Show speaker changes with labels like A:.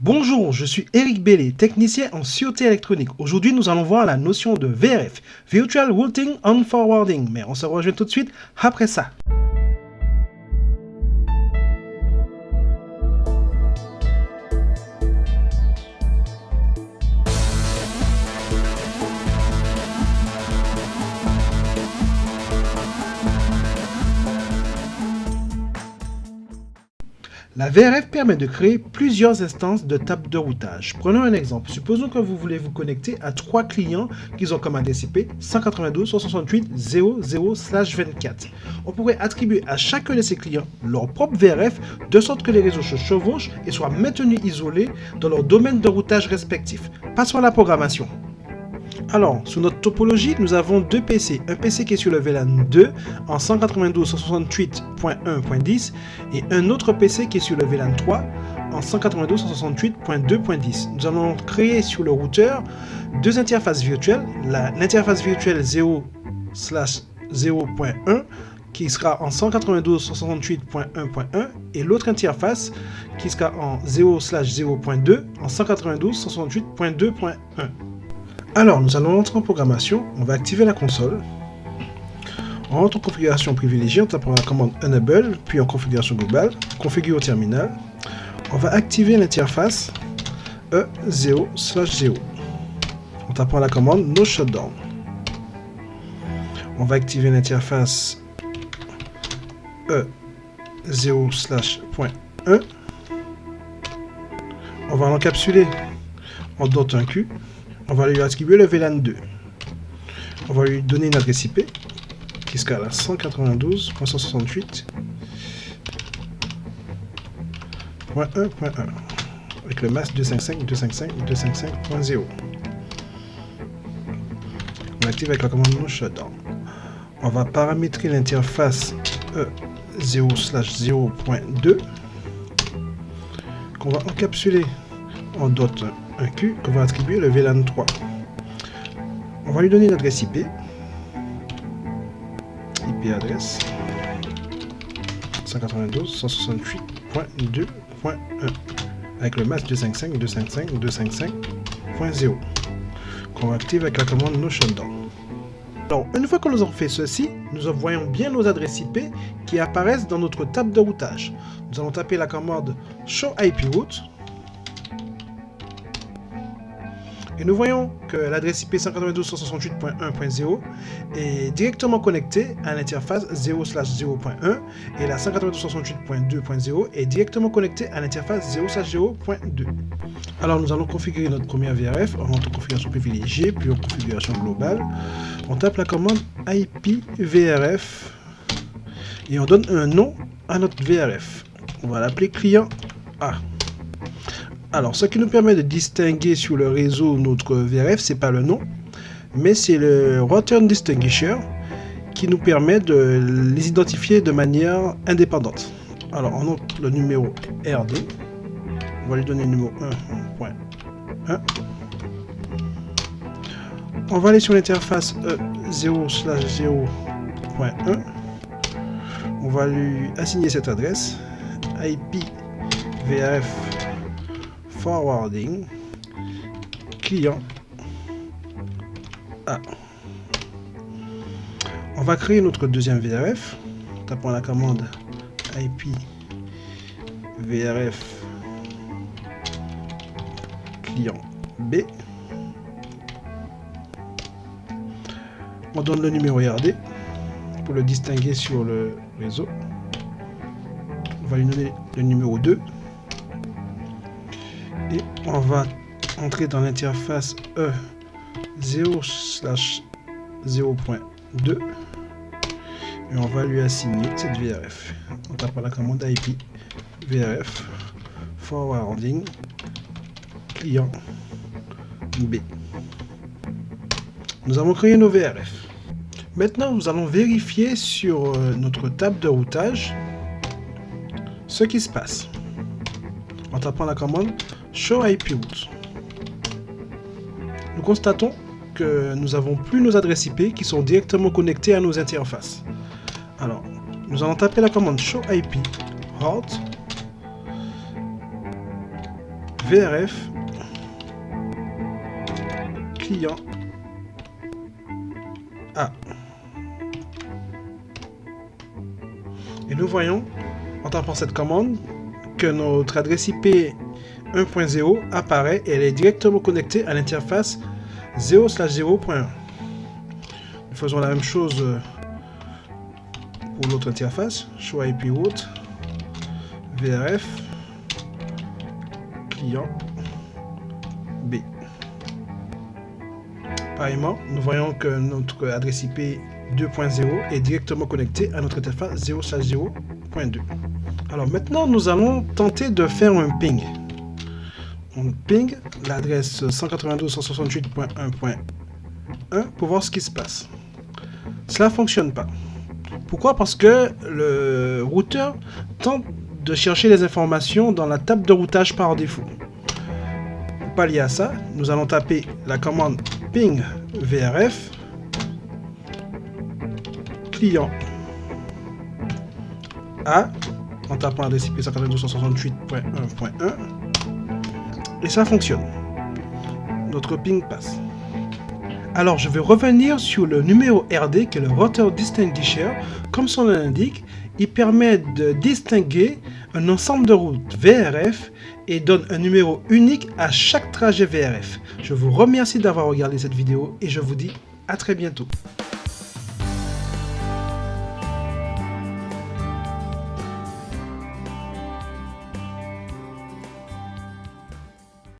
A: Bonjour, je suis Eric Bellé, technicien en sûreté électronique. Aujourd'hui, nous allons voir la notion de VRF, Virtual Routing and Forwarding, mais on se rejoint tout de suite après ça. La VRF permet de créer plusieurs instances de table de routage. Prenons un exemple. Supposons que vous voulez vous connecter à 3 clients qui ont comme adresse IP 192.168.0.0/24. On pourrait attribuer à chacun de ces clients leur propre VRF de sorte que les réseaux se chevauchent et soient maintenus isolés dans leur domaine de routage respectif. Passons à la programmation. Alors, sous notre topologie, nous avons deux PC. Un PC qui est sur le VLAN 2 en 192.168.1.10 et un autre PC qui est sur le VLAN 3 en 192.168.2.10. Nous allons créer sur le routeur deux interfaces virtuelles. L'interface virtuelle 0/0.1 qui sera en 192.168.1.1 et l'autre interface qui sera en 0/0.2 en 192.168.2.1. Alors, nous allons entrer en programmation, on va activer la console. On rentre en configuration privilégiée en tapant la commande Enable, puis en configuration globale, configure au terminal. On va activer l'interface E0/0 en tapant la commande No Shutdown. On va activer l'interface E0/.1. On va l'encapsuler en .1Q. On va lui attribuer le VLAN 2. On va lui donner une adresse IP qui sera à 192.168.1.1 avec le masque 255.255.255.0. On active avec la commande No Shutdown. On va paramétrer l'interface E0/0.2 qu'on va encapsuler en .1Q qu'on va attribuer le VLAN 3. On va lui donner une adresse IP adresse 192.168.2.1 avec le masque 255.255.255.0 qu'on va activer avec la commande No Shutdown. Alors, une fois que nous avons fait ceci, nous voyons bien nos adresses IP qui apparaissent dans notre table de routage. Nous allons taper la commande Show IP Route. Et nous voyons que l'adresse IP 192.168.1.0 est directement connectée à l'interface 0/0.1 et la 192.168.2.0 est directement connectée à l'interface 0/0.2. Alors nous allons configurer notre première VRF, on rentre en configuration privilégiée, puis en configuration globale. On tape la commande IP VRF et on donne un nom à notre VRF. On va l'appeler client A. Alors, ce qui nous permet de distinguer sur le réseau notre VRF, c'est pas le nom, mais c'est le Return Distinguisher qui nous permet de les identifier de manière indépendante. Alors, on note le numéro RD. On va lui donner le numéro 1.1. On va aller sur l'interface E0/0.1. On va lui assigner cette adresse IP VRF Forwarding client A. On va créer notre deuxième VRF en tapant la commande IP VRF client B. On donne le numéro RD pour le distinguer sur le réseau. On va lui donner le numéro 2. Et on va entrer dans l'interface E0/0.2 et on va lui assigner cette VRF. On tape la commande IP VRF Forwarding client B. Nous avons créé nos VRF. Maintenant, nous allons vérifier sur notre table de routage ce qui se passe en tapant la commande Show IP Route. Nous constatons que nous n'avons plus nos adresses IP qui sont directement connectées à nos interfaces. Alors, nous allons taper la commande Show IP Route VRF client A. Et nous voyons, en tapant cette commande, que notre adresse IP 1.0 apparaît et elle est directement connectée à l'interface 0/0.1. Nous faisons la même chose pour l'autre interface, choix IP route, VRF, client B. Pareillement, nous voyons que notre adresse IP 2.0 est directement connectée à notre interface 0/0.2. Alors maintenant, nous allons tenter de faire un ping. On ping l'adresse 192.168.1.1 pour voir ce qui se passe. Cela ne fonctionne pas. Pourquoi? Parce que le routeur tente de chercher les informations dans la table de routage par défaut. Pour pallier à ça, nous allons taper la commande ping VRF client A en tapant l'adresse IP 192.168.1.1 et ça fonctionne. Notre ping passe. Alors je vais revenir sur le numéro RD qui est le Router Distinguisher. Comme son nom l'indique, il permet de distinguer un ensemble de routes VRF et donne un numéro unique à chaque trajet VRF. Je vous remercie d'avoir regardé cette vidéo et je vous dis à très bientôt.